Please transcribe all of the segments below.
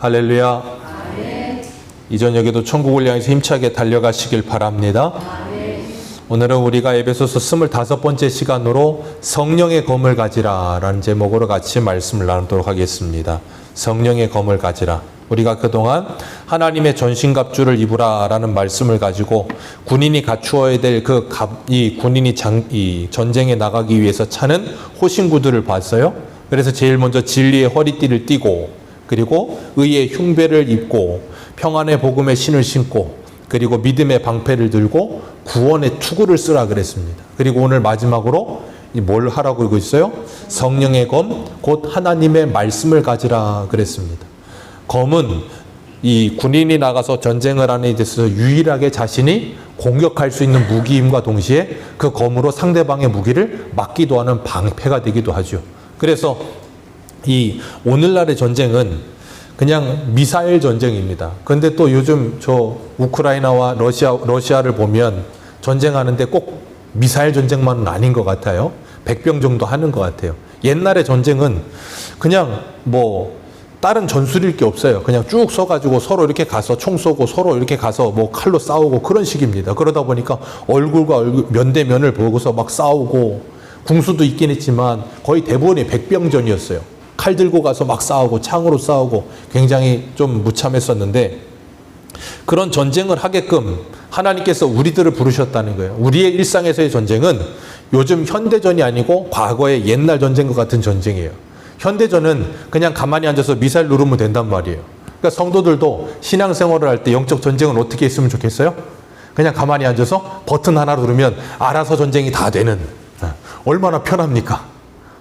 할렐루야. 아멘. 이 저녁에도 천국을 향해서 힘차게 달려가시길 바랍니다. 아멘. 오늘은 우리가 에베소서 25번째 시간으로 성령의 검을 가지라 라는 제목으로 같이 말씀을 나누도록 하겠습니다. 성령의 검을 가지라. 우리가 그동안 하나님의 전신갑주를 입으라 라는 말씀을 가지고 군인이 갖추어야 될 이 전쟁에 나가기 위해서 차는 호신구들을 봤어요. 그래서 제일 먼저 진리의 허리띠를 띠고, 그리고 의의 흉배를 입고, 평안의 복음의 신을 신고, 그리고 믿음의 방패를 들고 구원의 투구를 쓰라 그랬습니다. 그리고 오늘 마지막으로 뭘 하라고 그러고 있어요? 성령의 검, 곧 하나님의 말씀을 가지라 그랬습니다. 검은 이 군인이 나가서 전쟁을 하는 데 있어서 유일하게 자신이 공격할 수 있는 무기임과 동시에 그 검으로 상대방의 무기를 막기도 하는 방패가 되기도 하죠. 그래서 이 오늘날의 전쟁은 그냥 미사일 전쟁입니다. 그런데 또 요즘 저 우크라이나와 러시아를 보면 전쟁하는데 꼭 미사일 전쟁만은 아닌 것 같아요. 백병 정도 하는 것 같아요. 옛날의 전쟁은 그냥 다른 전술일 게 없어요. 그냥 쭉 서가지고 서로 이렇게 가서 총 쏘고 서로 이렇게 가서 칼로 싸우고 그런 식입니다. 그러다 보니까 얼굴과 얼굴 면대면을 보고서 막 싸우고, 궁수도 있긴 했지만 거의 대부분이 백병전이었어요. 칼 들고 가서 막 싸우고 창으로 싸우고 굉장히 좀 무참했었는데, 그런 전쟁을 하게끔 하나님께서 우리들을 부르셨다는 거예요. 우리의 일상에서의 전쟁은 요즘 현대전이 아니고 과거의 옛날 전쟁과 같은 전쟁이에요. 현대전은 그냥 가만히 앉아서 미사일 누르면 된단 말이에요. 그러니까 성도들도 신앙생활을 할 때 영적 전쟁은 어떻게 했으면 좋겠어요? 그냥 가만히 앉아서 버튼 하나 누르면 알아서 전쟁이 다 되는, 얼마나 편합니까?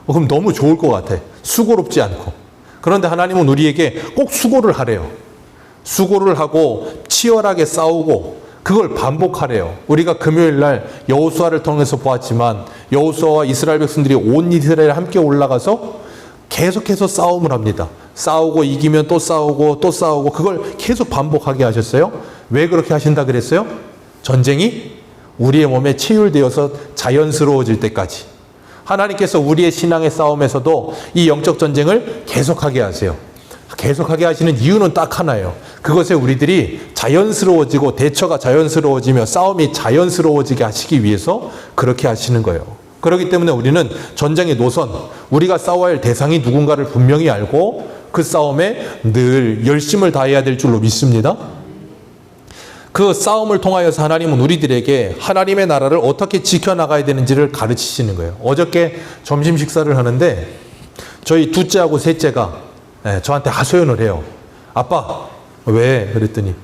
그럼 너무 좋을 것 같아. 수고롭지 않고. 그런데 하나님은 우리에게 꼭 수고를 하래요. 수고를 하고 치열하게 싸우고 그걸 반복하래요. 우리가 금요일 날 여호수아를 통해서 보았지만 여호수아와 이스라엘 백성들이 온 이스라엘에 함께 올라가서 계속해서 싸움을 합니다. 싸우고 이기면 또 싸우고 또 싸우고, 그걸 계속 반복하게 하셨어요. 왜 그렇게 하신다 그랬어요? 전쟁이 우리의 몸에 체휼되어서 자연스러워질 때까지. 하나님께서 우리의 신앙의 싸움에서도 이 영적 전쟁을 계속하게 하세요. 계속하게 하시는 이유는 딱 하나예요. 그것에 우리들이 자연스러워지고 대처가 자연스러워지며 싸움이 자연스러워지게 하시기 위해서 그렇게 하시는 거예요. 그렇기 때문에 우리는 전쟁의 노선, 우리가 싸워야 할 대상이 누군가를 분명히 알고 그 싸움에 늘 열심을 다해야 될 줄로 믿습니다. 그 싸움을 통하여서 하나님은 우리들에게 하나님의 나라를 어떻게 지켜나가야 되는지를 가르치시는 거예요. 어저께 점심 식사를 하는데 저희 둘째하고 셋째가 저한테 하소연을 해요. 아빠, 왜? 그랬더니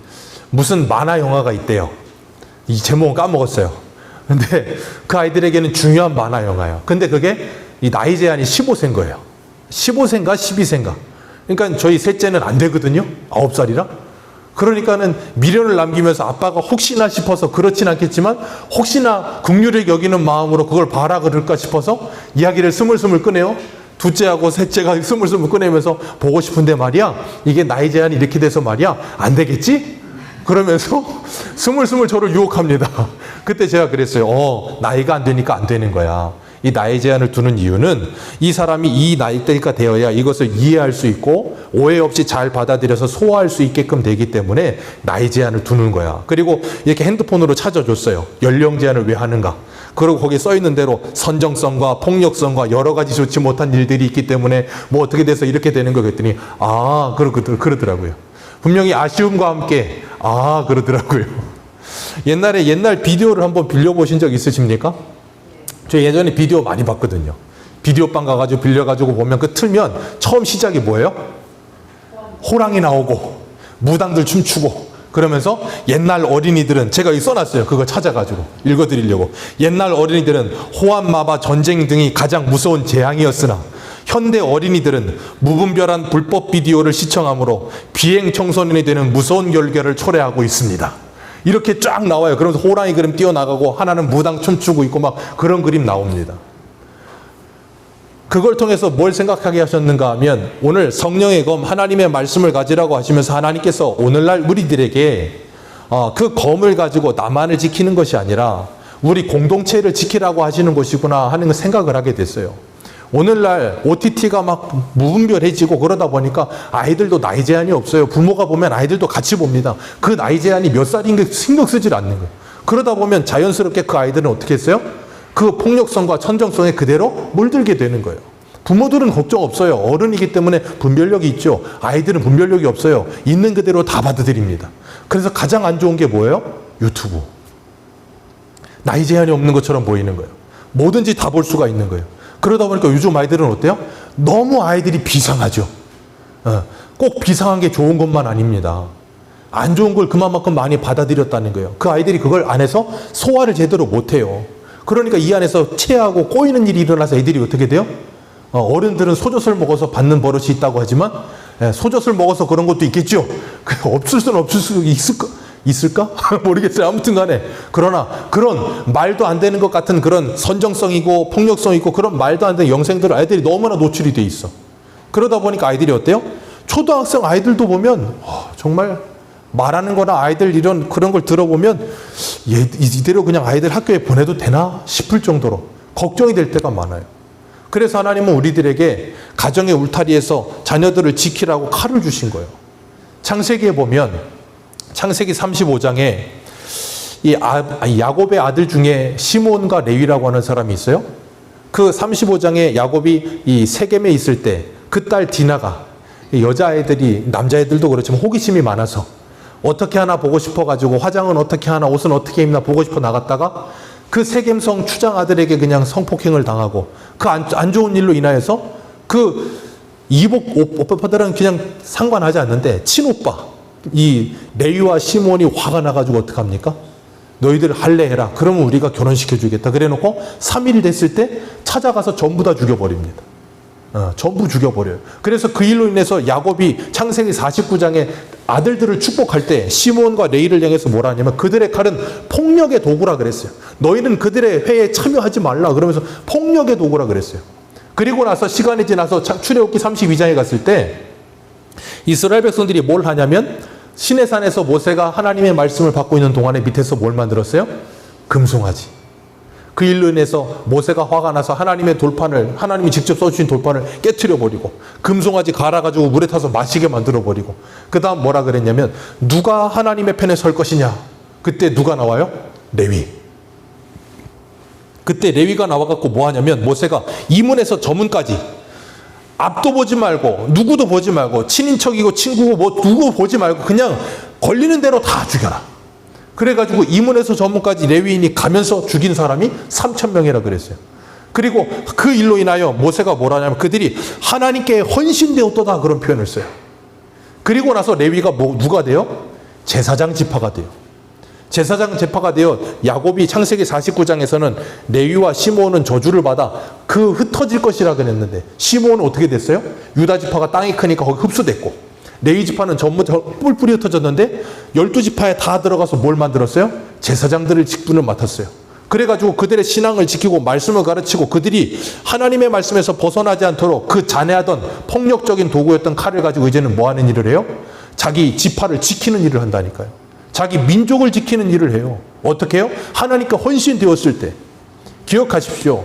무슨 만화 영화가 있대요. 이 제목은 까먹었어요. 근데 그 아이들에게는 중요한 만화 영화예요. 근데 그게 이 나이 제한이 15세인 거예요. 15세인가 12세인가. 그러니까 저희 셋째는 안 되거든요. 9살이라. 그러니까는 미련을 남기면서 아빠가 혹시나 싶어서, 그렇진 않겠지만 혹시나 긍휼히 여기는 마음으로 그걸 봐라 그럴까 싶어서 이야기를 스물스물 꺼내요. 둘째하고 셋째가 스물스물 꺼내면서 보고 싶은데 말이야, 이게 나이 제한이 이렇게 돼서 말이야 안 되겠지? 그러면서 스물스물 저를 유혹합니다. 그때 제가 그랬어요. 나이가 안 되니까 안 되는 거야. 이 나이 제한을 두는 이유는 이 사람이 이 나이대가 되어야 이것을 이해할 수 있고 오해 없이 잘 받아들여서 소화할 수 있게끔 되기 때문에 나이 제한을 두는 거야. 그리고 이렇게 핸드폰으로 찾아줬어요. 연령 제한을 왜 하는가. 그리고 거기 써 있는 대로 선정성과 폭력성과 여러 가지 좋지 못한 일들이 있기 때문에 어떻게 돼서 이렇게 되는 거 그랬더니 그러더라고요. 분명히 아쉬움과 함께 그러더라고요. 옛날 비디오를 한번 빌려보신 적 있으십니까? 저 예전에 비디오 많이 봤거든요. 비디오방 가가지고 빌려가지고 보면 틀면 처음 시작이 뭐예요? 호랑이 나오고 무당들 춤추고 그러면서 옛날 어린이들은, 제가 여기 써놨어요. 그거 찾아가지고 읽어드리려고. 옛날 어린이들은 호환마바 전쟁 등이 가장 무서운 재앙이었으나 현대 어린이들은 무분별한 불법 비디오를 시청함으로 비행 청소년이 되는 무서운 결과를 초래하고 있습니다. 이렇게 쫙 나와요. 그러면서 호랑이 그림 띄어나가고 하나는 무당 춤추고 있고 막 그런 그림 나옵니다. 그걸 통해서 뭘 생각하게 하셨는가 하면, 오늘 성령의 검, 하나님의 말씀을 가지라고 하시면서 하나님께서 오늘날 우리들에게 그 검을 가지고 나만을 지키는 것이 아니라 우리 공동체를 지키라고 하시는 것이구나 하는 생각을 하게 됐어요. 오늘날 OTT가 막 무분별해지고 그러다 보니까 아이들도 나이 제한이 없어요. 부모가 보면 아이들도 같이 봅니다. 그 나이 제한이 몇 살인 게 신경 쓰질 않는 거예요. 그러다 보면 자연스럽게 그 아이들은 어떻게 했어요? 그 폭력성과 천정성에 그대로 물들게 되는 거예요. 부모들은 걱정 없어요. 어른이기 때문에 분별력이 있죠. 아이들은 분별력이 없어요. 있는 그대로 다 받아들입니다. 그래서 가장 안 좋은 게 뭐예요? 유튜브. 나이 제한이 없는 것처럼 보이는 거예요. 뭐든지 다 볼 수가 있는 거예요. 그러다 보니까 요즘 아이들은 어때요? 너무 아이들이 비상하죠. 꼭 비상한 게 좋은 것만 아닙니다. 안 좋은 걸 그만큼 많이 받아들였다는 거예요. 그 아이들이 그걸 안에서 소화를 제대로 못해요. 그러니까 이 안에서 체하고 꼬이는 일이 일어나서 애들이 어떻게 돼요? 어른들은 소젖을 먹어서 받는 버릇이 있다고 하지만 소젖을 먹어서 그런 것도 있겠죠. 없을 수는 없을 수 있을까? 모르겠어요. 아무튼 간에. 그러나 그런 말도 안 되는 것 같은 그런 선정성이고 폭력성이고 그런 말도 안 되는 영생들 아이들이 너무나 노출이 돼 있어. 그러다 보니까 아이들이 어때요? 초등학생 아이들도 보면 정말 말하는 거나 아이들 이런 그런 걸 들어보면 이대로 그냥 아이들 학교에 보내도 되나 싶을 정도로 걱정이 될 때가 많아요. 그래서 하나님은 우리들에게 가정의 울타리에서 자녀들을 지키라고 칼을 주신 거예요. 창세기에 보면 창세기 35장에 이 야곱의 아들 중에 시몬과 레위라고 하는 사람이 있어요. 그 35장에 야곱이 이 세겜에 있을 때 그 딸 디나가 여자아이들이 남자애들도 그렇지만 호기심이 많아서 어떻게 하나 보고 싶어가지고 화장은 어떻게 하나 옷은 어떻게 입나 보고 싶어 나갔다가 그 세겜성 추장 아들에게 그냥 성폭행을 당하고 그 안 좋은 일로 인하여서 그 이복 오빠들은 그냥 상관하지 않는데 친오빠 이 레위와 시몬이 화가 나가지고 어떡합니까? 너희들 할례해라. 그러면 우리가 결혼시켜 주겠다. 그래놓고 3일 됐을 때 찾아가서 전부 다 죽여버립니다. 전부 죽여버려요. 그래서 그 일로 인해서 야곱이 창세기 49장에 아들들을 축복할 때 시몬과 레위를 향해서 뭐라 하냐면 그들의 칼은 폭력의 도구라 그랬어요. 너희는 그들의 회에 참여하지 말라 그러면서 폭력의 도구라 그랬어요. 그리고 나서 시간이 지나서 출애굽기 32장에 갔을 때 이스라엘 백성들이 뭘 하냐면 시내산에서 모세가 하나님의 말씀을 받고 있는 동안에 밑에서 뭘 만들었어요? 금송아지. 그 일로 인해서 모세가 화가 나서 하나님의 돌판을 하나님이 직접 써주신 돌판을 깨트려 버리고 금송아지 갈아가지고 물에 타서 마시게 만들어 버리고 그 다음 뭐라 그랬냐면 누가 하나님의 편에 설 것이냐. 그때 누가 나와요? 레위. 그때 레위가 나와갖고 뭐 하냐면 모세가 이문에서 저문까지 앞도 보지 말고 누구도 보지 말고 친인척이고 친구고 뭐 누구 보지 말고 그냥 걸리는 대로 다 죽여라. 그래가지고 이문에서 저문까지 레위인이 가면서 죽인 사람이 3,000명이라 그랬어요. 그리고 그 일로 인하여 모세가 뭐라 하냐면 그들이 하나님께 헌신되었도다 그런 표현을 써요. 그리고 나서 레위가 누가 돼요? 제사장 지파가 돼요. 제사장 제파가 되어 야곱이 창세기 49장에서는 레위와 시몬은 저주를 받아 그 흩어질 것이라 그랬는데 시몬은 어떻게 됐어요? 유다 지파가 땅이 크니까 거기 흡수됐고 레위 지파는 전부 뿔뿔이 흩어졌는데 12지파에 다 들어가서 뭘 만들었어요? 제사장들을 직분을 맡았어요. 그래가지고 그들의 신앙을 지키고 말씀을 가르치고 그들이 하나님의 말씀에서 벗어나지 않도록 그 잔해하던 폭력적인 도구였던 칼을 가지고 이제는 뭐 하는 일을 해요? 자기 지파를 지키는 일을 한다니까요. 자기 민족을 지키는 일을 해요. 어떻게 해요? 하나님께 헌신되었을 때. 기억하십시오.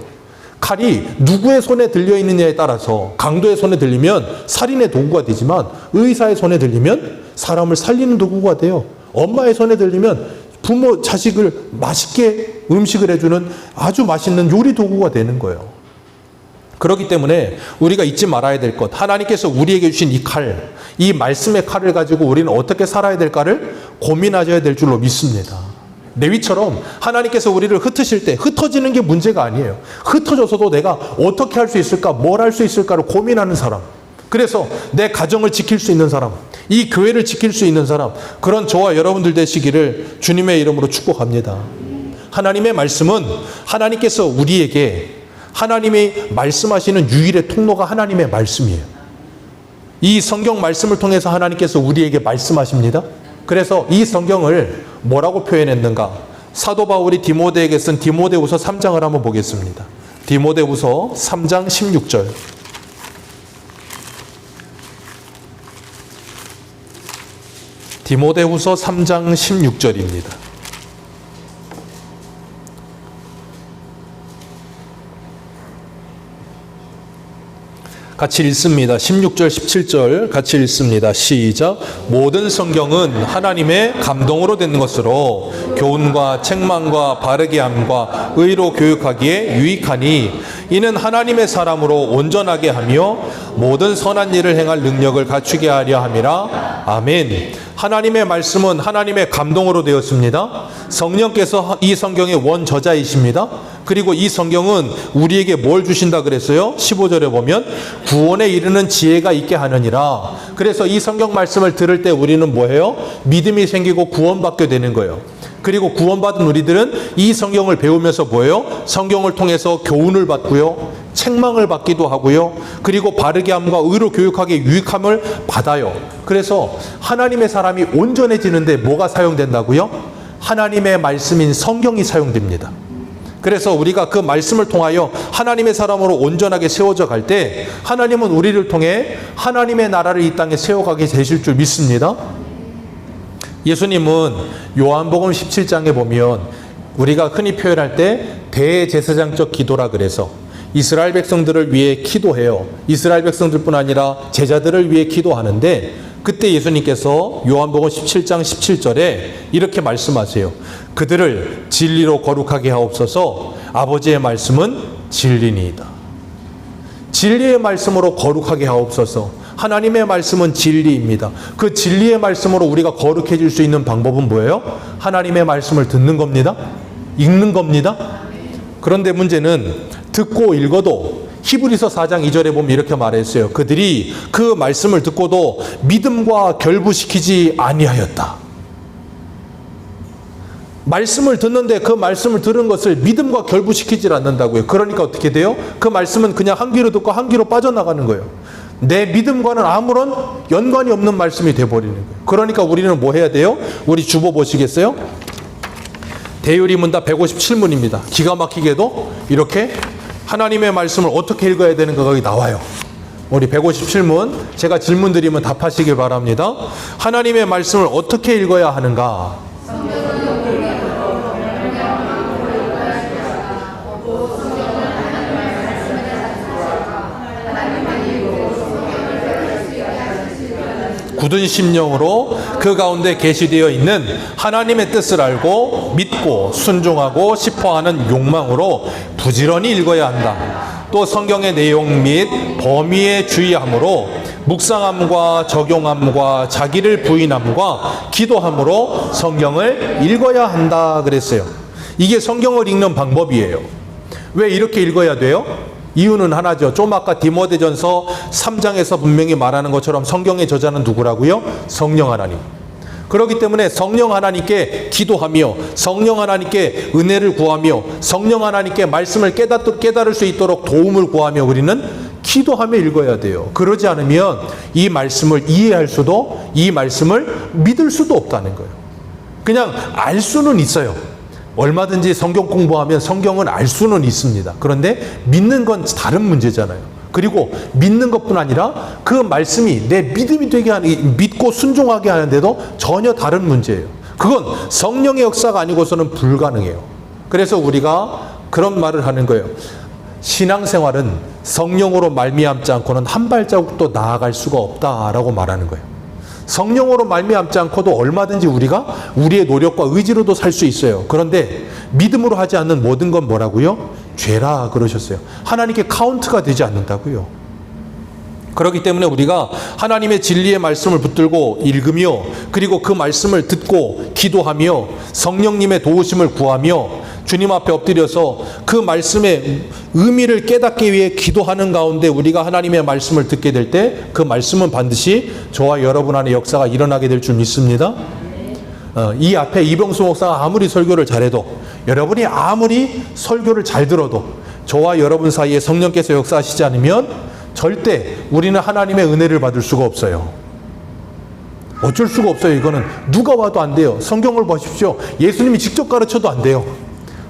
칼이 누구의 손에 들려있느냐에 따라서 강도의 손에 들리면 살인의 도구가 되지만 의사의 손에 들리면 사람을 살리는 도구가 돼요. 엄마의 손에 들리면 부모, 자식을 맛있게 음식을 해주는 아주 맛있는 요리 도구가 되는 거예요. 그렇기 때문에 우리가 잊지 말아야 될 것, 하나님께서 우리에게 주신 이 칼, 이 말씀의 칼을 가지고 우리는 어떻게 살아야 될까를 고민하셔야 될 줄로 믿습니다. 레위처럼 하나님께서 우리를 흩으실 때 흩어지는 게 문제가 아니에요. 흩어져서도 내가 어떻게 할 수 있을까, 뭘 할 수 있을까를 고민하는 사람, 그래서 내 가정을 지킬 수 있는 사람, 이 교회를 지킬 수 있는 사람, 그런 저와 여러분들 되시기를 주님의 이름으로 축복합니다. 하나님의 말씀은 하나님께서 우리에게 하나님이 말씀하시는 유일의 통로가 하나님의 말씀이에요. 이 성경 말씀을 통해서 하나님께서 우리에게 말씀하십니다. 그래서 이 성경을 뭐라고 표현했는가? 사도 바울이 디모데에게 쓴 디모데후서 3장을 한번 보겠습니다. 디모데후서 3장 16절. 디모데후서 3장 16절입니다. 같이 읽습니다. 16절, 17절 같이 읽습니다. 시작. 모든 성경은 하나님의 감동으로 된 것으로 교훈과 책망과 바르게 함과 의로 교육하기에 유익하니 이는 하나님의 사람으로 온전하게 하며 모든 선한 일을 행할 능력을 갖추게 하려 함이라. 아멘. 하나님의 말씀은 하나님의 감동으로 되었습니다. 성령께서 이 성경의 원저자이십니다. 그리고 이 성경은 우리에게 뭘 주신다 그랬어요? 15절에 보면 구원에 이르는 지혜가 있게 하느니라. 그래서 이 성경 말씀을 들을 때 우리는 뭐예요? 믿음이 생기고 구원받게 되는 거예요. 그리고 구원받은 우리들은 이 성경을 배우면서 뭐예요? 성경을 통해서 교훈을 받고요, 책망을 받기도 하고요, 그리고 바르게 함과 의로 교육하기에 유익함을 받아요. 그래서 하나님의 사람이 온전해지는데 뭐가 사용된다고요? 하나님의 말씀인 성경이 사용됩니다. 그래서 우리가 그 말씀을 통하여 하나님의 사람으로 온전하게 세워져 갈 때 하나님은 우리를 통해 하나님의 나라를 이 땅에 세워가게 되실 줄 믿습니다. 예수님은 요한복음 17장에 보면 우리가 흔히 표현할 때 대제사장적 기도라 그래서 이스라엘 백성들을 위해 기도해요. 이스라엘 백성들뿐 아니라 제자들을 위해 기도하는데 그때 예수님께서 요한복음 17장 17절에 이렇게 말씀하세요. 그들을 진리로 거룩하게 하옵소서. 아버지의 말씀은 진리니이다. 진리의 말씀으로 거룩하게 하옵소서. 하나님의 말씀은 진리입니다. 그 진리의 말씀으로 우리가 거룩해질 수 있는 방법은 뭐예요? 하나님의 말씀을 듣는 겁니다. 읽는 겁니다. 그런데 문제는 듣고 읽어도 히브리서 4장 2절에 보면 이렇게 말했어요. 그들이 그 말씀을 듣고도 믿음과 결부시키지 아니하였다. 말씀을 듣는데 그 말씀을 들은 것을 믿음과 결부시키지 않는다고요. 그러니까 어떻게 돼요? 그 말씀은 그냥 한 귀로 듣고 한 귀로 빠져나가는 거예요. 내 믿음과는 아무런 연관이 없는 말씀이 돼버리는 거예요. 그러니까 우리는 뭐 해야 돼요? 우리 주보 보시겠어요? 대유리문답 157문입니다. 기가 막히게도 이렇게 하나님의 말씀을 어떻게 읽어야 되는가 거기 나와요. 우리 157문 제가 질문 드리면 답하시길 바랍니다. 하나님의 말씀을 어떻게 읽어야 하는가? 굳은 심령으로 그 가운데 계시되어 있는 하나님의 뜻을 알고 믿고 순종하고 싶어하는 욕망으로 부지런히 읽어야 한다. 또 성경의 내용 및 범위에 주의함으로 묵상함과 적용함과 자기를 부인함과 기도함으로 성경을 읽어야 한다 그랬어요. 이게 성경을 읽는 방법이에요. 왜 이렇게 읽어야 돼요? 이유는 하나죠. 좀 아까 디모데전서 3장에서 분명히 말하는 것처럼 성경의 저자는 누구라고요? 성령 하나님. 그렇기 때문에 성령 하나님께 기도하며 성령 하나님께 은혜를 구하며 성령 하나님께 말씀을 깨달을 수 있도록 도움을 구하며 우리는 기도하며 읽어야 돼요. 그러지 않으면 이 말씀을 이해할 수도 이 말씀을 믿을 수도 없다는 거예요. 그냥 알 수는 있어요. 얼마든지 성경 공부하면 성경은 알 수는 있습니다. 그런데 믿는 건 다른 문제잖아요. 그리고 믿는 것뿐 아니라 그 말씀이 내 믿음이 되게 하는, 믿고 순종하게 하는데도 전혀 다른 문제예요. 그건 성령의 역사가 아니고서는 불가능해요. 그래서 우리가 그런 말을 하는 거예요. 신앙생활은 성령으로 말미암지 않고는 한 발자국도 나아갈 수가 없다라고 말하는 거예요. 성령으로 말미암지 않고도 얼마든지 우리가 우리의 노력과 의지로도 살 수 있어요. 그런데 믿음으로 하지 않는 모든 건 뭐라고요? 죄라 그러셨어요. 하나님께 카운트가 되지 않는다고요. 그렇기 때문에 우리가 하나님의 진리의 말씀을 붙들고 읽으며 그리고 그 말씀을 듣고 기도하며 성령님의 도우심을 구하며 주님 앞에 엎드려서 그 말씀의 의미를 깨닫기 위해 기도하는 가운데 우리가 하나님의 말씀을 듣게 될 때 그 말씀은 반드시 저와 여러분 안에 역사가 일어나게 될 줄 믿습니다. 이 앞에 이병수 목사가 아무리 설교를 잘해도 여러분이 아무리 설교를 잘 들어도 저와 여러분 사이에 성령께서 역사하시지 않으면 절대 우리는 하나님의 은혜를 받을 수가 없어요. 어쩔 수가 없어요. 이거는 누가 와도 안 돼요. 성경을 보십시오. 예수님이 직접 가르쳐도 안 돼요.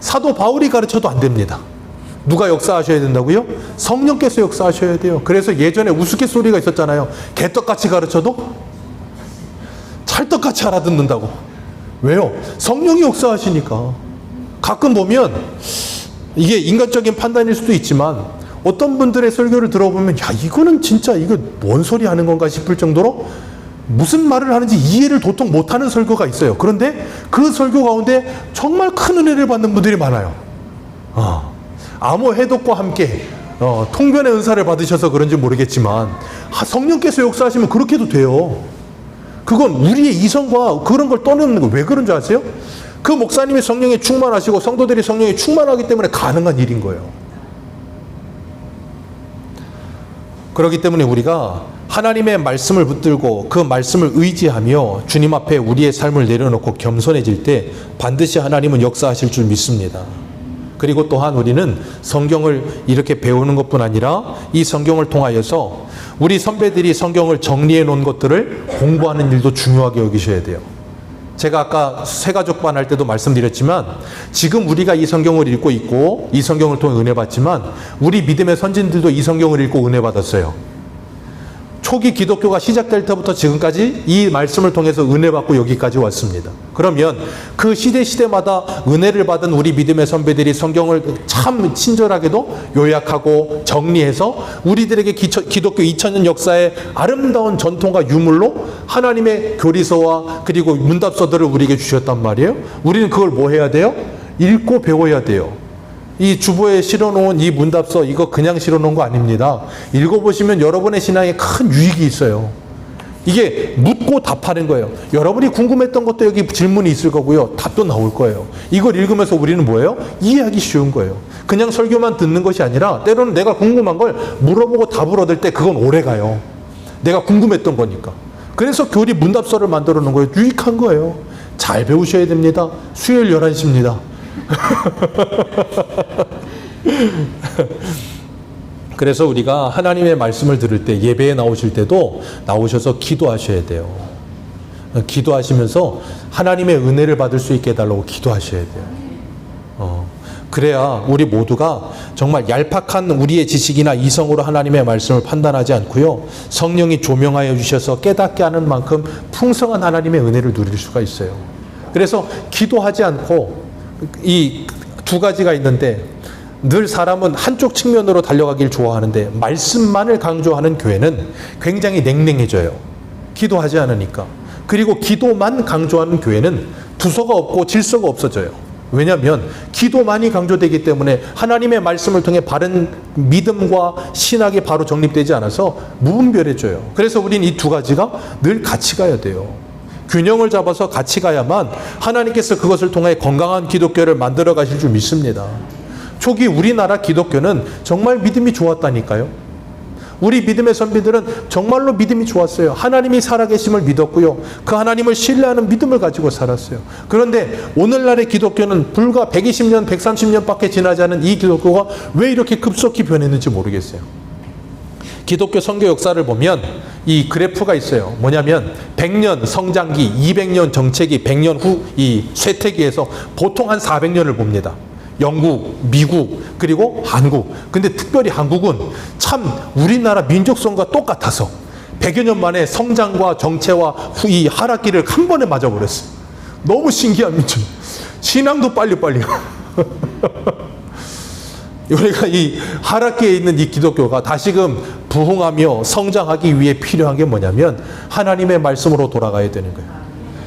사도 바울이 가르쳐도 안 됩니다. 누가 역사하셔야 된다고요? 성령께서 역사하셔야 돼요. 그래서 예전에 우스갯소리가 있었잖아요. 개떡같이 가르쳐도 찰떡같이 알아듣는다고. 왜요? 성령이 역사하시니까. 가끔 보면 이게 인간적인 판단일 수도 있지만 어떤 분들의 설교를 들어보면, 야, 이거는 진짜 이거 뭔 소리 하는 건가 싶을 정도로 무슨 말을 하는지 이해를 도통 못하는 설교가 있어요. 그런데 그 설교 가운데 정말 큰 은혜를 받는 분들이 많아요. 암호 해독과 함께 통변의 은사를 받으셔서 그런지 모르겠지만 성령께서 역사하시면 그렇게도 돼요. 그건 우리의 이성과 그런 걸 떠넘는 거. 왜 그런 줄 아세요? 그 목사님이 성령에 충만하시고 성도들이 성령에 충만하기 때문에 가능한 일인 거예요. 그렇기 때문에 우리가 하나님의 말씀을 붙들고 그 말씀을 의지하며 주님 앞에 우리의 삶을 내려놓고 겸손해질 때 반드시 하나님은 역사하실 줄 믿습니다. 그리고 또한 우리는 성경을 이렇게 배우는 것뿐 아니라 이 성경을 통하여서 우리 선배들이 성경을 정리해 놓은 것들을 공부하는 일도 중요하게 여기셔야 돼요. 제가 아까 새가족반 할 때도 말씀드렸지만 지금 우리가 이 성경을 읽고 있고 이 성경을 통해 은혜 받지만 우리 믿음의 선진들도 이 성경을 읽고 은혜 받았어요. 초기 기독교가 시작될 때부터 지금까지 이 말씀을 통해서 은혜 받고 여기까지 왔습니다. 그러면 그 시대마다 은혜를 받은 우리 믿음의 선배들이 성경을 참 친절하게도 요약하고 정리해서 우리들에게 기독교 2000년 역사의 아름다운 전통과 유물로 하나님의 교리서와 그리고 문답서들을 우리에게 주셨단 말이에요. 우리는 그걸 뭐 해야 돼요? 읽고 배워야 돼요. 이 주보에 실어놓은 이 문답서 이거 그냥 실어놓은 거 아닙니다. 읽어보시면 여러분의 신앙에 큰 유익이 있어요. 이게 묻고 답하는 거예요. 여러분이 궁금했던 것도 여기 질문이 있을 거고요. 답도 나올 거예요. 이걸 읽으면서 우리는 뭐예요? 이해하기 쉬운 거예요. 그냥 설교만 듣는 것이 아니라 때로는 내가 궁금한 걸 물어보고 답을 얻을 때 그건 오래 가요. 내가 궁금했던 거니까. 그래서 교리 문답서를 만들어 놓은 거예요. 유익한 거예요. 잘 배우셔야 됩니다. 수요일 11시입니다. 그래서 우리가 하나님의 말씀을 들을 때 예배에 나오실 때도 나오셔서 기도하셔야 돼요. 기도하시면서 하나님의 은혜를 받을 수 있게 해달라고 기도하셔야 돼요. 그래야 우리 모두가 정말 얄팍한 우리의 지식이나 이성으로 하나님의 말씀을 판단하지 않고요. 성령이 조명하여 주셔서 깨닫게 하는 만큼 풍성한 하나님의 은혜를 누릴 수가 있어요. 그래서 기도하지 않고 이 두 가지가 있는데 늘 사람은 한쪽 측면으로 달려가길 좋아하는데 말씀만을 강조하는 교회는 굉장히 냉랭해져요. 기도하지 않으니까. 그리고 기도만 강조하는 교회는 두서가 없고 질서가 없어져요. 왜냐하면 기도만이 강조되기 때문에 하나님의 말씀을 통해 바른 믿음과 신학이 바로 정립되지 않아서 무분별해져요. 그래서 우리는 이 두 가지가 늘 같이 가야 돼요. 균형을 잡아서 같이 가야만 하나님께서 그것을 통해 건강한 기독교를 만들어 가실 줄 믿습니다. 초기 우리나라 기독교는 정말 믿음이 좋았다니까요. 우리 믿음의 선비들은 정말로 믿음이 좋았어요. 하나님이 살아계심을 믿었고요. 그 하나님을 신뢰하는 믿음을 가지고 살았어요. 그런데 오늘날의 기독교는 불과 120년, 130년밖에 지나지 않은 이 기독교가 왜 이렇게 급속히 변했는지 모르겠어요. 기독교 선교 역사를 보면 이 그래프가 있어요. 뭐냐면 100년 성장기, 200년 정체기, 100년 후 이 쇠퇴기에서 보통 한 400년을 봅니다. 영국, 미국, 그리고 한국. 근데 특별히 한국은 참 우리나라 민족성과 똑같아서 100여 년 만에 성장과 정체와 이 하락기를 한 번에 맞아버렸어요. 너무 신기한 민족. 신앙도 빨리빨리. 우리가 이 하락기에 있는 이 기독교가 다시금 부흥하며 성장하기 위해 필요한 게 뭐냐면 하나님의 말씀으로 돌아가야 되는 거예요.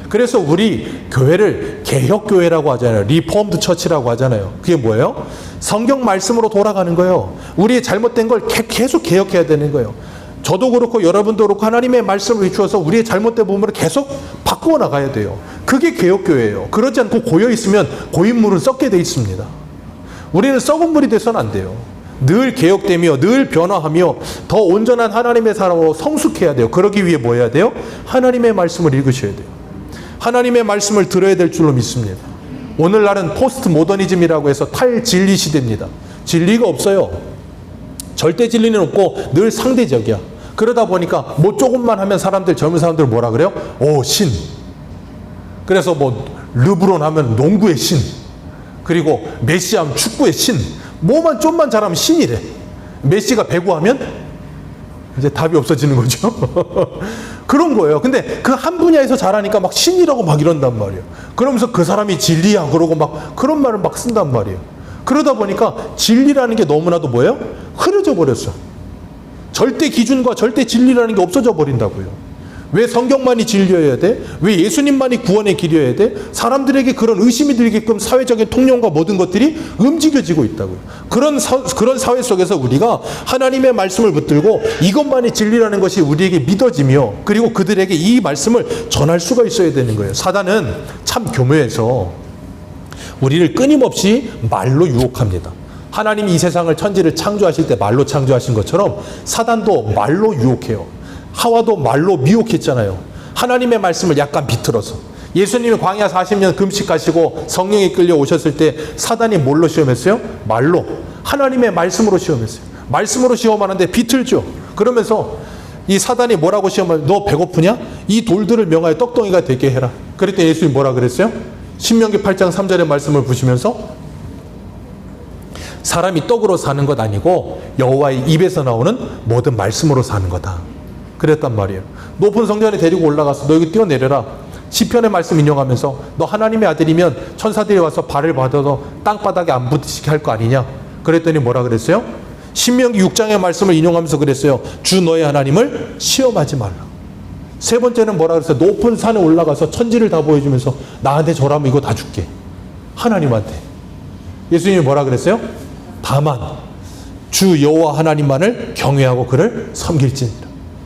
그래서 우리 교회를 개혁교회라고 하잖아요. 리폼드 처치라고 하잖아요. 그게 뭐예요? 성경 말씀으로 돌아가는 거예요. 우리의 잘못된 걸 계속 개혁해야 되는 거예요. 저도 그렇고 여러분도 그렇고 하나님의 말씀을 비추어서 우리의 잘못된 부분을 계속 바꾸어 나가야 돼요. 그게 개혁교회예요. 그러지 않고 고여있으면 고인물은 썩게 돼 있습니다. 우리는 썩은 물이 돼서는 안 돼요. 늘 개혁되며 늘 변화하며 더 온전한 하나님의 사람으로 성숙해야 돼요. 그러기 위해 뭐 해야 돼요? 하나님의 말씀을 읽으셔야 돼요. 하나님의 말씀을 들어야 될 줄로 믿습니다. 오늘날은 포스트 모더니즘이라고 해서 탈진리 시대입니다. 진리가 없어요. 절대 진리는 없고 늘 상대적이야. 그러다 보니까 뭐 조금만 하면 젊은 사람들 뭐라 그래요? 오, 신. 그래서 뭐 르브론 하면 농구의 신. 그리고 메시 하면 축구의 신. 뭐만 좀만 잘하면 신이래. 메시가 배구하면 이제 답이 없어지는 거죠. 그런 거예요. 근데 그 한 분야에서 잘하니까 막 신이라고 막 이런단 말이에요. 그러면서 그 사람이 진리야 그러고 막 그런 말을 막 쓴단 말이에요. 그러다 보니까 진리라는 게 너무나도 뭐예요? 흐려져 버렸어. 절대 기준과 절대 진리라는 게 없어져 버린다고요. 왜 성경만이 진리여야 돼? 왜 예수님만이 구원의 길이어야 돼? 사람들에게 그런 의심이 들게끔 사회적인 통념과 모든 것들이 움직여지고 있다고요. 그런 사회 속에서 우리가 하나님의 말씀을 붙들고 이것만이 진리라는 것이 우리에게 믿어지며 그리고 그들에게 이 말씀을 전할 수가 있어야 되는 거예요. 사단은 참 교묘해서 우리를 끊임없이 말로 유혹합니다. 하나님이 이 세상을 천지를 창조하실 때 말로 창조하신 것처럼 사단도 말로 유혹해요. 하와도 말로 미혹했잖아요. 하나님의 말씀을 약간 비틀어서. 예수님이 광야 40년 금식하시고 성령이 끌려 오셨을 때 사단이 뭘로 시험했어요? 말로. 하나님의 말씀으로 시험했어요. 말씀으로 시험하는데 비틀죠. 그러면서 이 사단이 뭐라고 시험하면 너 배고프냐? 이 돌들을 명하여 떡덩이가 되게 해라. 그랬더니 예수님이 뭐라 그랬어요? 신명기 8장 3절의 말씀을 보시면서 사람이 떡으로 사는 것 아니고 여호와의 입에서 나오는 모든 말씀으로 사는 거다. 그랬단 말이에요. 높은 성전에 데리고 올라가서 너 여기 뛰어내려라. 시편의 말씀 인용하면서 너 하나님의 아들이면 천사들이 와서 발을 받아서 땅바닥에 안 부딪히게 할 거 아니냐. 그랬더니 뭐라 그랬어요? 신명기 6장의 말씀을 인용하면서 그랬어요. 주 너의 하나님을 시험하지 말라. 세 번째는 뭐라 그랬어요? 높은 산에 올라가서 천지를 다 보여주면서 나한테 절하면 이거 다 줄게. 하나님한테. 예수님이 뭐라 그랬어요? 다만 주 여호와 하나님만을 경외하고 그를 섬길지니라.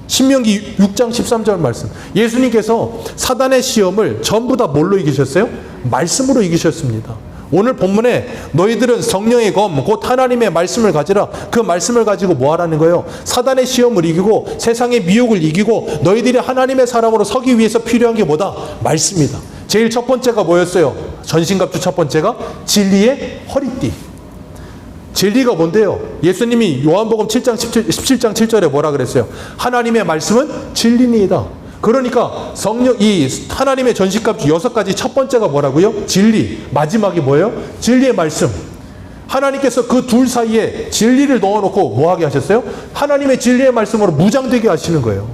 신명기 6장 13절 말씀. 예수님께서 사단의 시험을 전부 다 뭘로 이기셨어요? 말씀으로 이기셨습니다. 오늘 본문에 너희들은 성령의 검 곧 하나님의 말씀을 가지라. 그 말씀을 가지고 뭐 하라는 거예요? 사단의 시험을 이기고 세상의 미혹을 이기고 너희들이 하나님의 사람으로 서기 위해서 필요한 게 뭐다? 말씀이다. 제일 첫 번째가 뭐였어요? 전신갑주 첫 번째가 진리의 허리띠. 진리가 뭔데요? 예수님이 요한복음 17장 7절에 뭐라 그랬어요? 하나님의 말씀은 진리니이다. 그러니까 이 하나님의 전신갑주 6가지 첫 번째가 뭐라고요? 진리. 마지막이 뭐예요? 진리의 말씀. 하나님께서 그 둘 사이에 진리를 넣어놓고 뭐 하게 하셨어요? 하나님의 진리의 말씀으로 무장되게 하시는 거예요.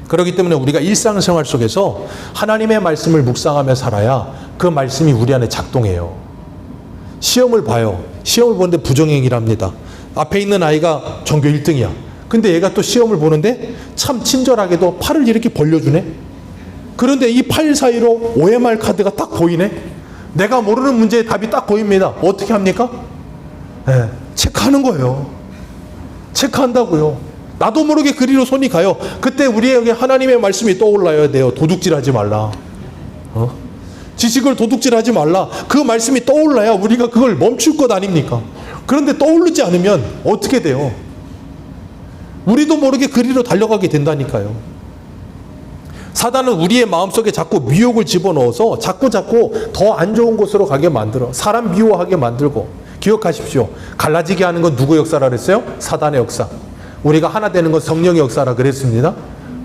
그렇기 때문에 우리가 일상생활 속에서 하나님의 말씀을 묵상하며 살아야 그 말씀이 우리 안에 작동해요. 시험을 봐요. 시험을 보는데 부정행위랍니다. 앞에 있는 아이가 전교 1등이야. 근데 얘가 또 시험을 보는데 참 친절하게도 팔을 이렇게 벌려주네. 그런데 이 팔 사이로 OMR 카드가 딱 보이네. 내가 모르는 문제의 답이 딱 보입니다. 어떻게 합니까? 네, 체크하는 거예요. 체크한다고요. 나도 모르게 그리로 손이 가요. 그때 우리에게 하나님의 말씀이 떠올라야 돼요. 도둑질하지 말라. 지식을 도둑질하지 말라. 그 말씀이 떠올라야 우리가 그걸 멈출 것 아닙니까? 그런데 떠오르지 않으면 어떻게 돼요? 우리도 모르게 그리로 달려가게 된다니까요. 사단은 우리의 마음속에 자꾸 미혹을 집어넣어서 자꾸 더 안 좋은 곳으로 가게 만들어. 사람 미워하게 만들고. 기억하십시오. 갈라지게 하는 건 누구 역사라 그랬어요? 사단의 역사. 우리가 하나 되는 건 성령의 역사라 그랬습니다.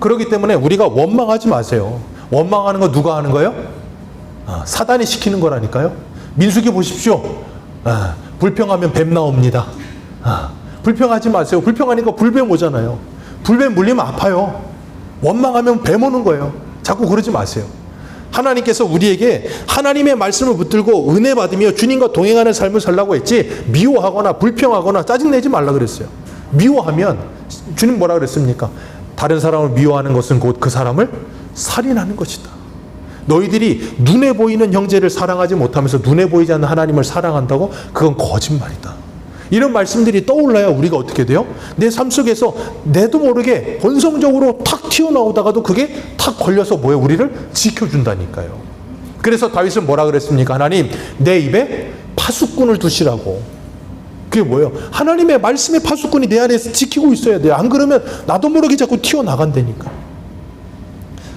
그렇기 때문에 우리가 원망하지 마세요. 원망하는 거 누가 하는 거예요? 사단이 시키는 거라니까요. 민수기 보십시오. 불평하면 뱀 나옵니다. 불평하지 마세요. 불평하니까 불뱀 오잖아요. 불뱀 물리면 아파요. 원망하면 뱀 오는 거예요. 자꾸 그러지 마세요. 하나님께서 우리에게 하나님의 말씀을 붙들고 은혜 받으며 주님과 동행하는 삶을 살라고 했지 미워하거나 불평하거나 짜증내지 말라 그랬어요. 미워하면 주님 뭐라 그랬습니까? 다른 사람을 미워하는 것은 곧 그 사람을 살인하는 것이다. 너희들이 눈에 보이는 형제를 사랑하지 못하면서 눈에 보이지 않는 하나님을 사랑한다고? 그건 거짓말이다. 이런 말씀들이 떠올라야 우리가 어떻게 돼요? 내 삶 속에서 내도 모르게 본성적으로 탁 튀어나오다가도 그게 탁 걸려서 뭐예요? 우리를 지켜준다니까요. 그래서 다윗은 뭐라 그랬습니까? 하나님, 내 입에 파수꾼을 두시라고. 그게 뭐예요? 하나님의 말씀의 파수꾼이 내 안에서 지키고 있어야 돼요. 안 그러면 나도 모르게 자꾸 튀어나간다니까.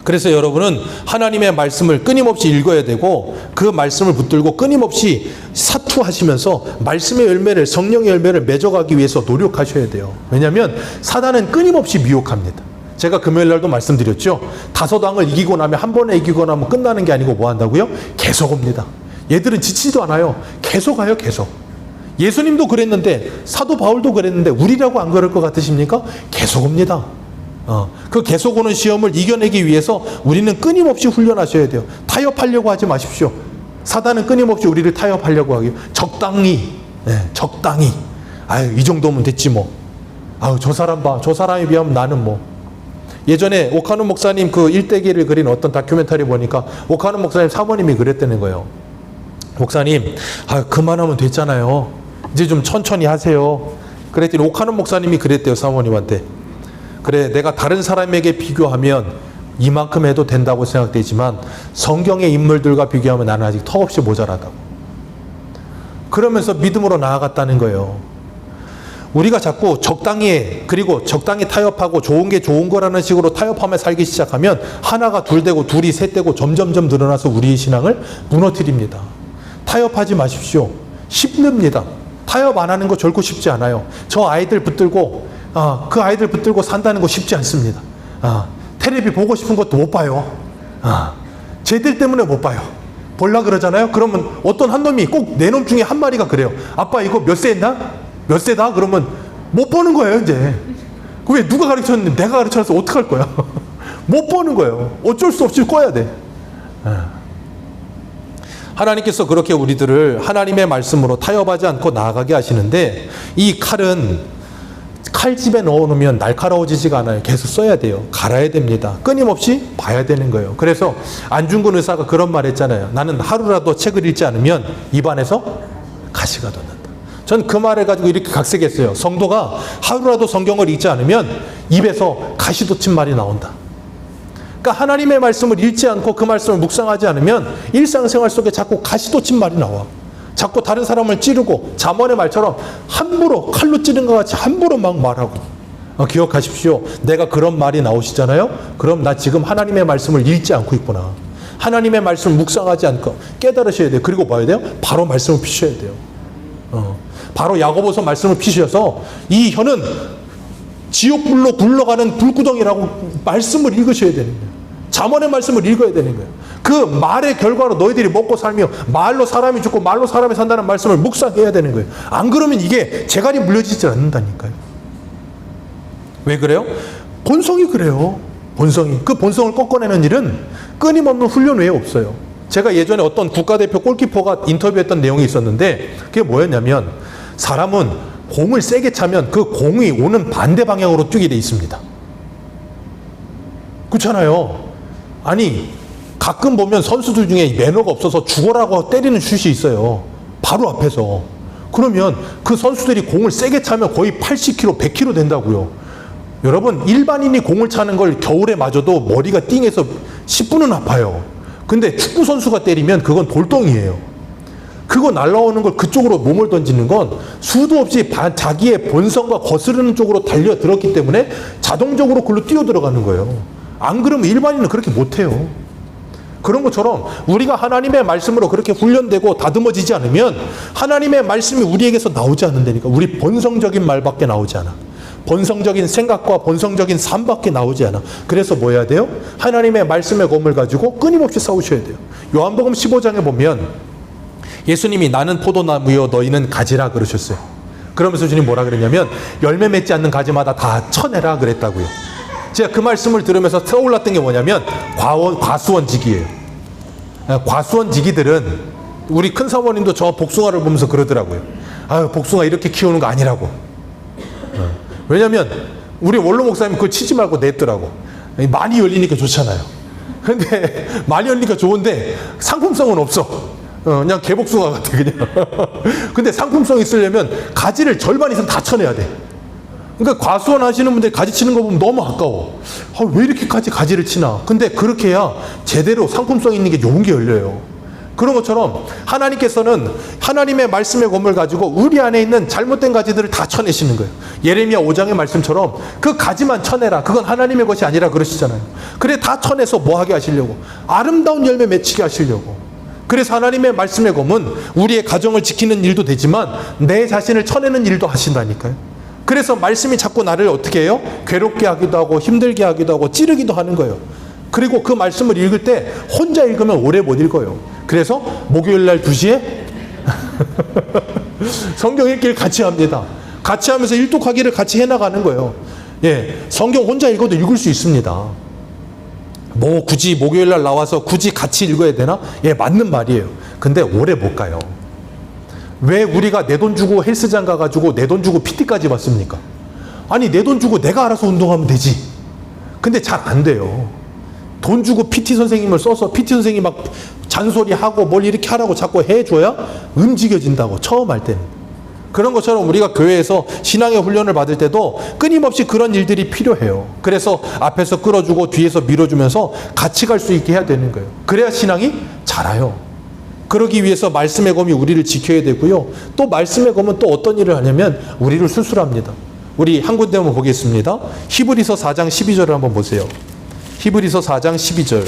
그래서 여러분은 하나님의 말씀을 끊임없이 읽어야 되고 그 말씀을 붙들고 끊임없이 사투하시면서 말씀의 열매를, 성령의 열매를 맺어가기 위해서 노력하셔야 돼요. 왜냐하면 사단은 끊임없이 미혹합니다. 제가 금요일 날도 말씀드렸죠. 다소당을 이기고 나면 한 번에 이기고 나면 끝나는 게 아니고 뭐 한다고요? 계속 옵니다. 얘들은 지치지도 않아요. 계속 가요. 계속. 예수님도 그랬는데 사도 바울도 그랬는데 우리라고 안 그럴 것 같으십니까? 계속 옵니다. 그 계속 오는 시험을 이겨내기 위해서 우리는 끊임없이 훈련하셔야 돼요. 타협하려고 하지 마십시오. 사단은 끊임없이 우리를 타협하려고 하기요. 적당히, 적당히. 아유, 이 정도면 됐지 뭐. 아유, 저 사람 봐. 저 사람에 비하면 나는 뭐. 예전에 오카노 목사님 그 일대기를 그린 어떤 다큐멘터리 보니까 오카노 목사님 사모님이 그랬다는 거예요. 목사님, 아, 그만하면 됐잖아요. 이제 좀 천천히 하세요. 그랬더니 오카노 목사님이 그랬대요, 사모님한테. 그래, 내가 다른 사람에게 비교하면 이만큼 해도 된다고 생각되지만 성경의 인물들과 비교하면 나는 아직 턱없이 모자라다고. 그러면서 믿음으로 나아갔다는 거예요. 우리가 자꾸 적당히, 그리고 적당히 타협하고 좋은 게 좋은 거라는 식으로 타협하며 살기 시작하면 하나가 둘 되고 둘이 셋 되고 점점점 늘어나서 우리의 신앙을 무너뜨립니다. 타협하지 마십시오. 힘듭니다. 타협 안 하는 거 결코 쉽지 않아요. 저 아이들 붙들고 그 아이들 붙들고 산다는 거 쉽지 않습니다. 텔레비 보고 싶은 것도 못 봐요. 쟤들 때문에 못 봐요. 볼라 그러잖아요. 그러면 어떤 한 놈이 꼭 네 놈 중에 한 마리가 그래요. 아빠 이거 몇 세 했나? 몇 세다? 그러면 못 보는 거예요, 이제. 왜 누가 가르쳤는데 내가 가르쳐서 어떡할 거야? 못 보는 거예요. 어쩔 수 없이 꺼야 돼. 하나님께서 그렇게 우리들을 하나님의 말씀으로 타협하지 않고 나아가게 하시는데 이 칼은 칼집에 넣어놓으면 날카로워지지가 않아요. 계속 써야 돼요. 갈아야 됩니다. 끊임없이 봐야 되는 거예요. 그래서 안중근 의사가 그런 말 했잖아요. 나는 하루라도 책을 읽지 않으면 입안에서 가시가 돋는다. 전 그 말을 가지고 이렇게 각색했어요. 성도가 하루라도 성경을 읽지 않으면 입에서 가시 돋친 말이 나온다. 그러니까 하나님의 말씀을 읽지 않고 그 말씀을 묵상하지 않으면 일상생활 속에 자꾸 가시 돋친 말이 나와. 자꾸 다른 사람을 찌르고 잠언의 말처럼 함부로 칼로 찌른 것 같이 함부로 막 말하고. 기억하십시오. 내가 그런 말이 나오시잖아요. 그럼 나 지금 하나님의 말씀을 읽지 않고 있구나. 하나님의 말씀을 묵상하지 않고 깨달으셔야 돼요. 그리고 봐야 돼요. 바로 말씀을 피셔야 돼요. 바로 야고보서 말씀을 피셔서 이 혀는 지옥불로 굴러가는 불구덩이라고 말씀을 읽으셔야 되는 거예요. 잠언의 말씀을 읽어야 되는 거예요. 그 말의 결과로 너희들이 먹고 살며 말로 사람이 죽고 말로 사람이 산다는 말씀을 묵상해야 되는 거예요. 안 그러면 이게 재갈이 물려지지 않는다니까요. 왜 그래요? 본성이 그래요. 본성이. 그 본성을 꺾어내는 일은 끊임없는 훈련 외에 없어요. 제가 예전에 어떤 국가대표 골키퍼가 인터뷰했던 내용이 있었는데 그게 뭐였냐면 사람은 공을 세게 차면 그 공이 오는 반대 방향으로 뛰게 돼 있습니다. 그렇잖아요. 아니 가끔 보면 선수들 중에 매너가 없어서 죽어라고 때리는 슛이 있어요. 바로 앞에서. 그러면 그 선수들이 공을 세게 차면 거의 80km, 100km 된다고요. 여러분 일반인이 공을 차는 걸 겨울에 맞아도 머리가 띵해서 10분은 아파요. 근데 축구 선수가 때리면 그건 돌덩이에요. 그거 날라오는 걸 그쪽으로 몸을 던지는 건 수도 없이 자기의 본성과 거스르는 쪽으로 달려들었기 때문에 자동적으로 그걸로 뛰어 들어가는 거예요. 안 그러면 일반인은 그렇게 못해요. 그런 것처럼 우리가 하나님의 말씀으로 그렇게 훈련되고 다듬어지지 않으면 하나님의 말씀이 우리에게서 나오지 않는다니까. 우리 본성적인 말밖에 나오지 않아. 본성적인 생각과 본성적인 삶밖에 나오지 않아. 그래서 뭐 해야 돼요? 하나님의 말씀의 검을 가지고 끊임없이 싸우셔야 돼요. 요한복음 15장에 보면 예수님이 나는 포도나무요 너희는 가지라 그러셨어요. 그러면서 주님 뭐라 그랬냐면 열매 맺지 않는 가지마다 다 쳐내라 그랬다고요. 제가 그 말씀을 들으면서 떠올랐던 게 뭐냐면 과수원지기예요. 과수원지기들은 우리 큰 사모님도 저 복숭아를 보면서 그러더라고요. 아유 복숭아 이렇게 키우는 거 아니라고. 왜냐면 우리 원로 목사님 그거 치지 말고 냈더라고. 많이 열리니까 좋잖아요. 근데 많이 열리니까 좋은데 상품성은 없어. 그냥 개복숭아 같아 그냥. 근데 상품성이 있으려면 가지를 절반 이상 다 쳐내야 돼. 그러니까 과수원 하시는 분들 가지 치는 거 보면 너무 아까워. 왜 이렇게까지 가지를 치나. 근데 그렇게 해야 제대로 상품성 있는 게 좋은 게 열려요. 그런 것처럼 하나님께서는 하나님의 말씀의 검을 가지고 우리 안에 있는 잘못된 가지들을 다 쳐내시는 거예요. 예레미야 5장의 말씀처럼 그 가지만 쳐내라. 그건 하나님의 것이 아니라 그러시잖아요. 그래 다 쳐내서 뭐 하게 하시려고? 아름다운 열매 맺히게 하시려고. 그래서 하나님의 말씀의 검은 우리의 가정을 지키는 일도 되지만 내 자신을 쳐내는 일도 하신다니까요. 그래서 말씀이 자꾸 나를 어떻게 해요? 괴롭게 하기도 하고 힘들게 하기도 하고 찌르기도 하는 거예요. 그리고 그 말씀을 읽을 때 혼자 읽으면 오래 못 읽어요. 그래서 목요일날 2시에 성경 읽기를 같이 합니다. 같이 하면서 일독하기를 같이 해나가는 거예요. 예, 성경 혼자 읽어도 읽을 수 있습니다. 뭐 굳이 목요일날 나와서 굳이 같이 읽어야 되나? 예, 맞는 말이에요. 근데 오래 못 가요. 왜 우리가 내 돈 주고 헬스장 가가지고 내 돈 주고 PT까지 받습니까? 아니, 내 돈 주고 내가 알아서 운동하면 되지. 근데 잘 안 돼요. 돈 주고 PT 선생님을 써서 PT 선생님이 막 잔소리하고 뭘 이렇게 하라고 자꾸 해줘야 움직여진다고, 처음 할 때는. 그런 것처럼 우리가 교회에서 신앙의 훈련을 받을 때도 끊임없이 그런 일들이 필요해요. 그래서 앞에서 끌어주고 뒤에서 밀어주면서 같이 갈 수 있게 해야 되는 거예요. 그래야 신앙이 자라요. 그러기 위해서 말씀의 검이 우리를 지켜야 되고요. 또 말씀의 검은 또 어떤 일을 하냐면 우리를 수술합니다. 우리 한 군데 한번 보겠습니다. 히브리서 4장 12절을 한번 보세요. 히브리서 4장 12절.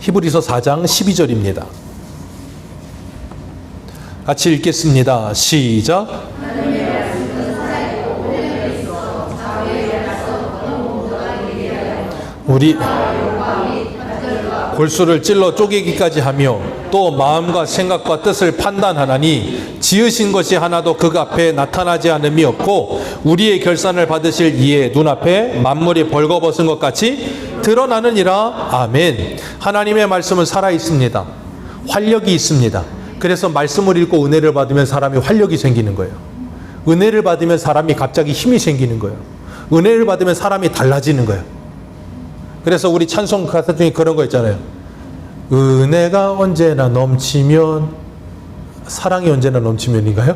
히브리서 4장 12절입니다. 같이 읽겠습니다. 시작. 우리 골수를 찔러 쪼개기까지 하며 또 마음과 생각과 뜻을 판단하나니 지으신 것이 하나도 그 앞에 나타나지 않음이 없고 우리의 결산을 받으실 이의 눈앞에 만물이 벌거벗은 것 같이 드러나느니라. 아멘. 하나님의 말씀은 살아있습니다. 활력이 있습니다. 그래서 말씀을 읽고 은혜를 받으면 사람이 활력이 생기는 거예요. 은혜를 받으면 사람이 갑자기 힘이 생기는 거예요. 은혜를 받으면 사람이 달라지는 거예요. 그래서 우리 찬송 가사 중에 그런 거 있잖아요. 은혜가 언제나 넘치면, 사랑이 언제나 넘치면인가요?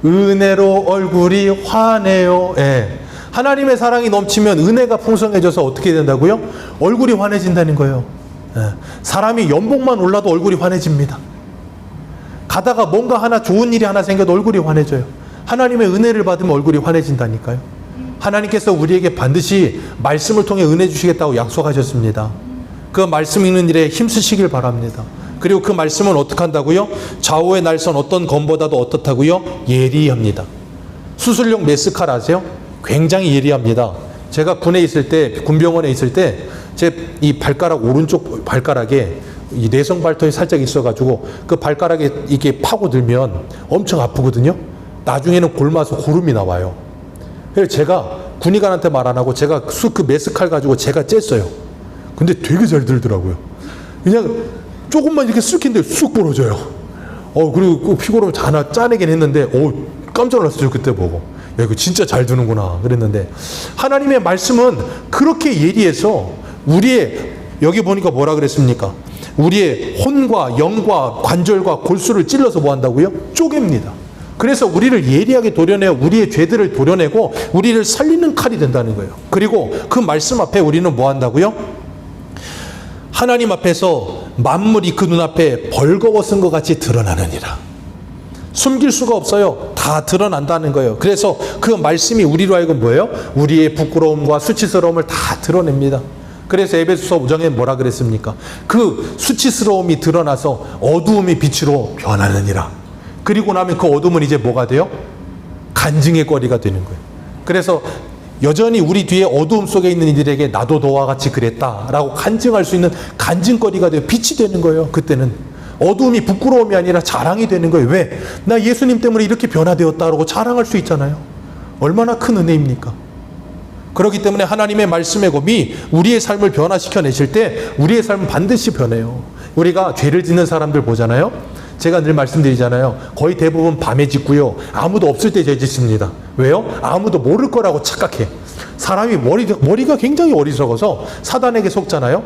은혜로 얼굴이 환해요. 예. 하나님의 사랑이 넘치면 은혜가 풍성해져서 어떻게 된다고요? 얼굴이 환해진다는 거예요. 예. 사람이 연봉만 올라도 얼굴이 환해집니다. 가다가 뭔가 하나 좋은 일이 하나 생겨도 얼굴이 환해져요. 하나님의 은혜를 받으면 얼굴이 환해진다니까요. 하나님께서 우리에게 반드시 말씀을 통해 은혜 주시겠다고 약속하셨습니다. 그 말씀 읽는 일에 힘쓰시길 바랍니다. 그리고 그 말씀은 어떻게 한다고요? 좌우의 날선 어떤 검보다도 어떻다고요? 예리합니다. 수술용 메스칼 아세요? 굉장히 예리합니다. 제가 군에 있을 때, 군병원에 있을 때 제 이 발가락, 오른쪽 발가락에 이 내성 발톱이 살짝 있어가지고 그 발가락에 이렇게 파고들면 엄청 아프거든요. 나중에는 골마서 고름이 나와요. 그래서 제가 군의관한테 말 안 하고 제가 그 메스칼 가지고 제가 쬐어요. 근데 되게 잘 들더라고요. 그냥 조금만 이렇게 쓱 했는데 쑥 부러져요. 그리고 그 피고를 하나 짜내긴 했는데, 깜짝 놀랐어요. 그때 보고. 야, 이거 진짜 잘 드는구나. 그랬는데, 하나님의 말씀은 그렇게 예리해서 우리의, 여기 보니까 뭐라 그랬습니까? 우리의 혼과 영과 관절과 골수를 찔러서 뭐 한다고요? 쪼갭니다. 그래서 우리를 예리하게 도려내어 우리의 죄들을 도려내고 우리를 살리는 칼이 된다는 거예요. 그리고 그 말씀 앞에 우리는 뭐 한다고요? 하나님 앞에서 만물이 그 눈앞에 벌거벗은 것 같이 드러나느니라. 숨길 수가 없어요. 다 드러난다는 거예요. 그래서 그 말씀이 우리로 하여금 뭐예요? 우리의 부끄러움과 수치스러움을 다 드러냅니다. 그래서 에베소서 5장에 뭐라 그랬습니까? 그 수치스러움이 드러나서 어두움이 빛으로 변하느니라. 그리고 나면 그 어둠은 이제 뭐가 돼요? 간증의 거리가 되는 거예요. 그래서 여전히 우리 뒤에 어두움 속에 있는 이들에게 나도 너와 같이 그랬다라고 간증할 수 있는 간증거리가 되어 빛이 되는 거예요. 그때는 어두움이 부끄러움이 아니라 자랑이 되는 거예요. 왜? 나 예수님 때문에 이렇게 변화되었다라고 자랑할 수 있잖아요. 얼마나 큰 은혜입니까? 그렇기 때문에 하나님의 말씀의 검이 우리의 삶을 변화시켜 내실 때 우리의 삶은 반드시 변해요. 우리가 죄를 짓는 사람들 보잖아요. 제가 늘 말씀드리잖아요. 거의 대부분 밤에 짓고요. 아무도 없을 때 죄 짓습니다. 왜요? 아무도 모를 거라고 착각해. 사람이 머리가 굉장히 어리석어서 사단에게 속잖아요.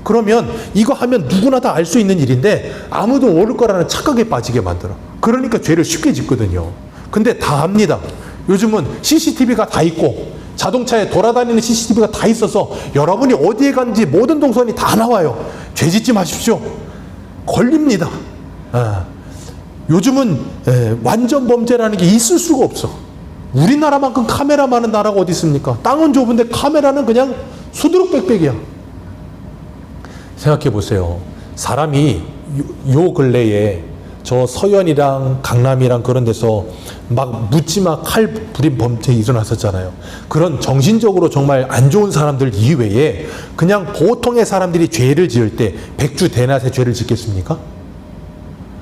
그러면 이거 하면 누구나 다 알 수 있는 일인데 아무도 모를 거라는 착각에 빠지게 만들어. 그러니까 죄를 쉽게 짓거든요. 근데 다 합니다. 요즘은 CCTV가 다 있고 자동차에 돌아다니는 CCTV가 다 있어서 여러분이 어디에 간지 모든 동선이 다 나와요. 죄 짓지 마십시오. 걸립니다. 요즘은 완전 범죄라는 게 있을 수가 없어. 우리나라만큼 카메라 많은 나라가 어디 있습니까? 땅은 좁은데 카메라는 그냥 수두룩빽빽이야. 생각해 보세요. 사람이 요 근래에 저 서현이랑 강남이랑 그런 데서 막 묻지마 칼 부린 범죄 일어났었잖아요. 그런 정신적으로 정말 안 좋은 사람들 이외에 그냥 보통의 사람들이 죄를 지을 때 백주 대낮에 죄를 짓겠습니까?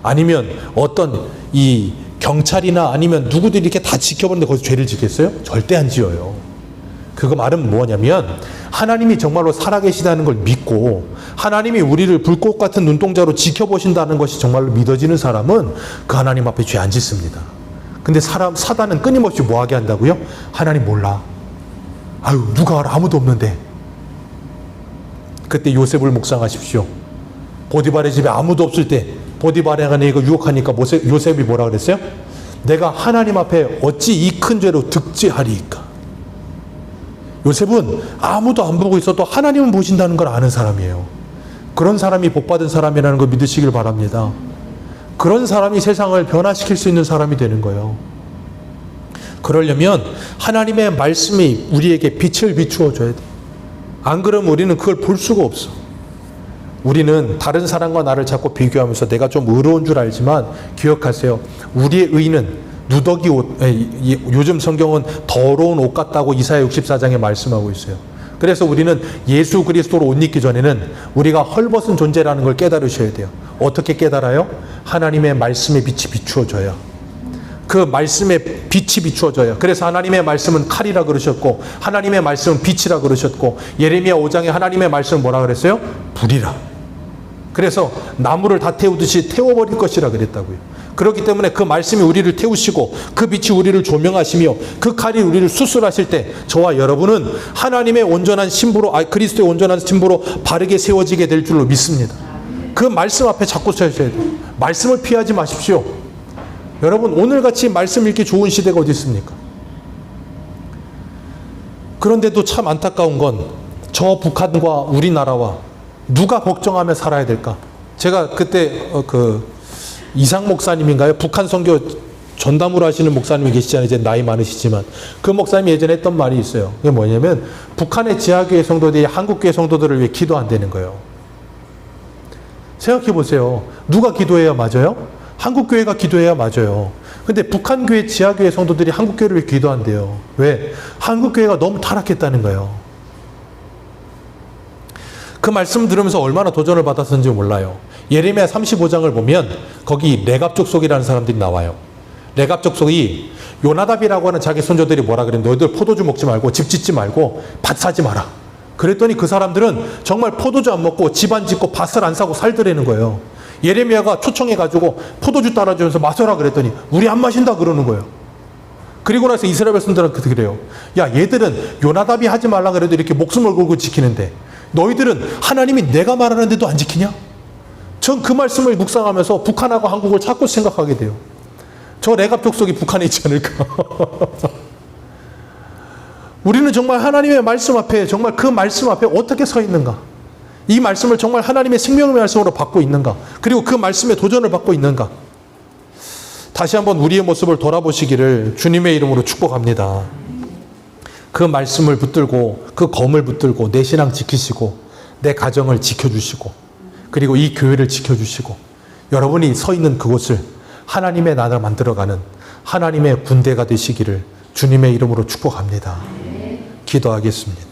아니면 어떤 이 경찰이나 아니면 누구들이 이렇게 다 지켜보는데 거기서 죄를 짓겠어요? 절대 안 지어요. 그거 말은 뭐냐면 하나님이 정말로 살아계시다는 걸 믿고 하나님이 우리를 불꽃 같은 눈동자로 지켜보신다는 것이 정말로 믿어지는 사람은 그 하나님 앞에 죄 안 짓습니다. 근데 사단은 끊임없이 뭐하게 한다고요? 하나님 몰라. 아유, 누가 알아? 아무도 없는데. 그때 요셉을 묵상하십시오. 보디발의 집에 아무도 없을 때 보디발의 이거 유혹하니까 요셉이 뭐라 그랬어요? 내가 하나님 앞에 어찌 이 큰 죄로 득죄하리이까. 요셉은 아무도 안 보고 있어도 하나님은 보신다는 걸 아는 사람이에요. 그런 사람이 복받은 사람이라는 걸 믿으시길 바랍니다. 그런 사람이 세상을 변화시킬 수 있는 사람이 되는 거예요. 그러려면 하나님의 말씀이 우리에게 빛을 비추어 줘야 돼. 안 그러면 우리는 그걸 볼 수가 없어. 우리는 다른 사람과 나를 자꾸 비교하면서 내가 좀 의로운 줄 알지만 기억하세요. 우리의 의는 누더기 옷, 요즘 성경은 더러운 옷 같다고 이사야 64장에 말씀하고 있어요. 그래서 우리는 예수 그리스도로 옷 입기 전에는 우리가 헐벗은 존재라는 걸 깨달으셔야 돼요. 어떻게 깨달아요? 하나님의 말씀의 빛이 비추어져요. 그 말씀의 빛이 비추어져요. 그래서 하나님의 말씀은 칼이라 그러셨고 하나님의 말씀은 빛이라 그러셨고 예레미야 5장에 하나님의 말씀은 뭐라 그랬어요? 불이라. 그래서 나무를 다 태우듯이 태워버릴 것이라 그랬다고요. 그렇기 때문에 그 말씀이 우리를 태우시고 그 빛이 우리를 조명하시며 그 칼이 우리를 수술하실 때 저와 여러분은 하나님의 온전한 신부로, 그리스도의 온전한 신부로 바르게 세워지게 될 줄로 믿습니다. 그 말씀 앞에 자꾸 서셔야 돼요. 말씀을 피하지 마십시오. 여러분, 오늘같이 말씀 읽기 좋은 시대가 어디 있습니까? 그런데도 참 안타까운 건 저 북한과 우리나라와 누가 걱정하며 살아야 될까? 제가 그때 이상 목사님인가요? 북한 선교 전담으로 하시는 목사님이 계시잖아요. 이제 나이 많으시지만 그 목사님이 예전에 했던 말이 있어요. 그게 뭐냐면 북한의 지하교회 성도들이 한국교회 성도들을 위해 기도한다는 거예요. 생각해 보세요. 누가 기도해야 맞아요? 한국교회가 기도해야 맞아요. 근데 북한교회 지하교회 성도들이 한국교회를 위해 기도한대요. 왜? 한국교회가 너무 타락했다는 거예요. 그 말씀 들으면서 얼마나 도전을 받았는지 몰라요. 예레미야 35장을 보면 거기 레갑 족속이라는 사람들이 나와요. 레갑 족속이 요나답이라고 하는 자기 손자들이 뭐라 그랬는데 너희들 포도주 먹지 말고 집 짓지 말고 밭 사지 마라. 그랬더니 그 사람들은 정말 포도주 안 먹고 집 안 짓고 밭을 안 사고 살더라는 거예요. 예레미야가 초청해가지고 포도주 따라주면서 마셔라 그랬더니 우리 안 마신다 그러는 거예요. 그리고 나서 이스라엘 백성들은 그래요. 야, 얘들은 요나답이 하지 말라 그래도 이렇게 목숨을 걸고 지키는데 너희들은 하나님이 내가 말하는데도 안 지키냐? 전 그 말씀을 묵상하면서 북한하고 한국을 자꾸 생각하게 돼요. 저 레갑 족속이 북한에 있지 않을까? 우리는 정말 하나님의 말씀 앞에, 정말 그 말씀 앞에 어떻게 서 있는가? 이 말씀을 정말 하나님의 생명의 말씀으로 받고 있는가? 그리고 그 말씀에 도전을 받고 있는가? 다시 한번 우리의 모습을 돌아보시기를 주님의 이름으로 축복합니다. 그 말씀을 붙들고 그 검을 붙들고 내 신앙 지키시고 내 가정을 지켜주시고 그리고 이 교회를 지켜주시고 여러분이 서 있는 그곳을 하나님의 나라를 만들어가는 하나님의 군대가 되시기를 주님의 이름으로 축복합니다. 기도하겠습니다.